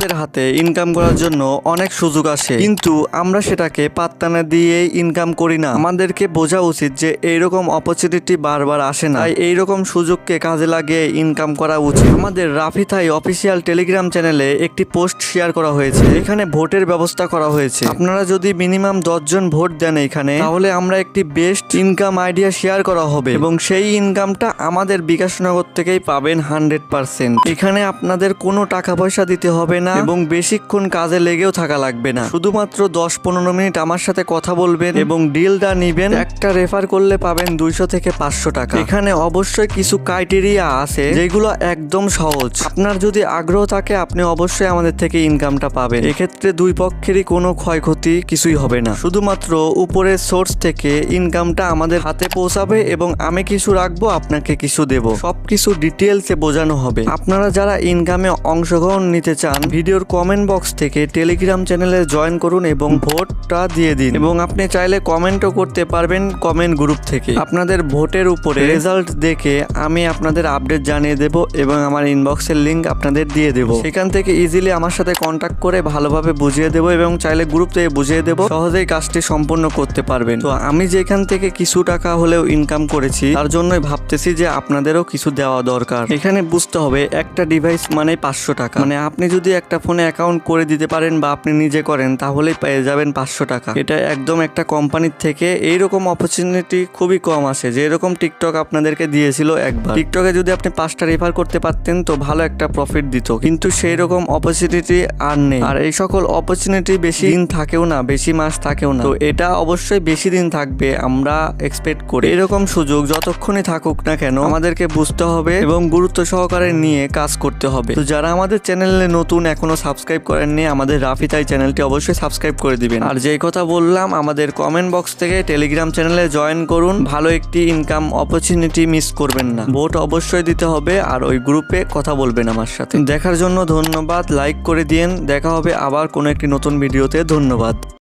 আমাদের হাতে ইনকাম করার জন্য অনেক সুযোগ আসে, কিন্তু আমরা সেটাকে পাত্তা না দিয়ে ইনকাম করি না। আমাদেরকে বোঝা উচিত যে এইরকম অপরচুনিটি বারবার আসে না, তাই এইরকম সুযোগকে কাজে লাগিয়ে ইনকাম করা উচিত। আমাদের রাফি থাই অফিসিয়াল টেলিগ্রাম চ্যানেলে একটি পোস্ট শেয়ার করা হয়েছে, এখানে ভোটের ব্যবস্থা করা হয়েছে। আপনারা যদি মিনিমাম 10 জন ভোট দেন এখানে, তাহলে আমরা একটি বেস্ট ইনকাম আইডিয়া শেয়ার করা হবে এবং সেই ইনকামটা আমাদের বিকাশনগর থেকেই পাবেন 100%। এখানে আপনাদের কোনো টাকা পয়সা দিতে হবে না এবং বেশিক্ষণ কাজে লেগেও থাকা লাগবে না। শুধুমাত্র 10-15 মিনিট আমার সাথে কথা বলবেন এবং ডিলটা নিবেন। একটা রেফার করলে পাবেন 200 থেকে 500 টাকা। এখানে অবশ্যই কিছু ক্রাইটেরিয়া আছে যেগুলো একদম সহজ। আপনার যদি আগ্রহ থাকে আপনি অবশ্যই আমাদের থেকে ইনকামটা পাবেন। এক্ষেত্রে দুই পক্ষেরই কোনো ক্ষয়ক্ষতি কিছুই হবে না, শুধুমাত্র উপরের সোর্স থেকে ইনকামটা আমাদের হাতে পৌঁছাবে এবং আমি কিছু রাখবো, আপনাকে কিছু দেব, সবকিছু ডিটেলসে বোঝানো হবে। আপনারা যারা ইনকামে অংশগ্রহণ নিতে চান, ভিডিওর কমেন্ট বক্স থেকে টেলিগ্রাম চ্যানেলে জয়েন করুন এবং ভোটটা দিয়ে দিন। এবং আপনি চাইলে কমেন্টও করতে পারবেন কমেন্ট গ্রুপ থেকে। আপনাদের ভোটের উপরে রেজাল্ট দেখে আমি আপনাদের আপডেট জানিয়ে দেব এবং আমার ইনবক্সের লিংক আপনাদের দিয়ে দেব। সেখান থেকে ইজিলি আমার সাথে কন্ট্যাক্ট করে ভালোভাবে বুঝিয়ে দেব এবং চাইলে গ্রুপ থেকে বুঝিয়ে দেব, সহজেই কাজটি সম্পূর্ণ করতে পারবেন। তো আমি যেখান থেকে কিছু টাকা হলেও ইনকাম করেছি, তার জন্যই ভাবতেছি যে আপনাদেরও কিছু দেওয়া দরকার। এখানে বুঝতে হবে একটা ডিভাইস মানে 500 টাকা। মানে আপনি যদি একটা ফোনে অ্যাকাউন্ট করে দিতে পারেন বা আপনি নিজে করেন, তাহলেই পেয়ে যাবেন 500 টাকা। এটা একদম একটা কোম্পানির থেকে। এইরকম অপরচুনিটি খুবই কম আসে, যে এরকম টিকটক আপনাদেরকে দিয়েছিল একবার। টিকটকে যদি আপনি 5টা রেফার করতে পারতেন তো ভালো একটা প্রফিট দিত, কিন্তু সেই রকম অপরচুনিটি আর নেই। আর এই সকল অপরচুনিটি বেশি দিন থাকেও না, বেশি মাস থাকেও না। তো এটা অবশ্যই বেশি দিন থাকবে আমরা এক্সপেক্ট করি। এরকম সুযোগ যতক্ষণই থাকুক না কেন আমাদেরকে বুঝতে হবে এবং গুরুত্ব সহকারে নিয়ে কাজ করতে হবে। তো যারা আমাদের চ্যানেলে নতুন, এখনো সাবস্ক্রাইব করেননি, আমাদের রাফি থাই চ্যানেলটি অবশ্যই সাবস্ক্রাইব করে দিবেন। আর যেই কথা বললাম, আমাদের কমেন্ট বক্স থেকে টেলিগ্রাম চ্যানেলে জয়েন করুন। ভালো একটি ইনকাম অপরচুনিটি মিস করবেন না। ভোট অবশ্যই দিতে হবে আর ওই গ্রুপে কথা বলবেন আমার সাথে। দেখার জন্য ধন্যবাদ, লাইক করে দিয়েন। দেখা হবে আবার কোনো একটি নতুন ভিডিওতে। ধন্যবাদ।